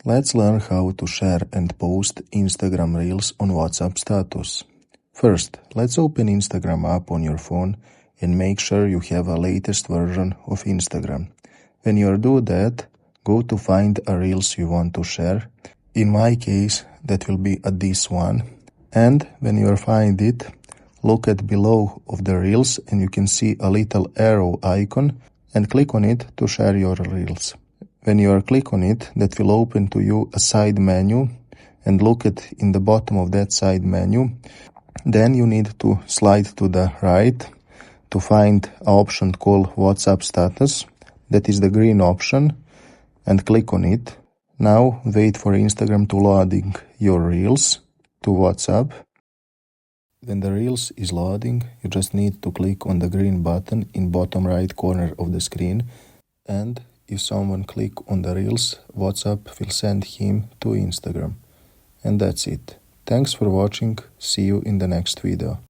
Let's learn how to share and post Instagram Reels on WhatsApp status. First, let's open Instagram app on your phone and make sure you have a latest version of Instagram. When you do that, go to find a Reels you want to share. In my case, that will be this one. And when you find it, look at below of the Reels and you can see a little arrow icon and click on it to share your Reels. When you click on it, that will open to you a side menu, and look at in the bottom of that side menu. Then you need to slide to the right to find an option called WhatsApp status. That is the green option, and click on it. Now wait for Instagram to loading your Reels to WhatsApp. When the Reels is loading, you just need to click on the green button in bottom right corner of the screen, and if someone click on the Reels, WhatsApp will send him to Instagram. And that's it. Thanks for watching. See you in the next video.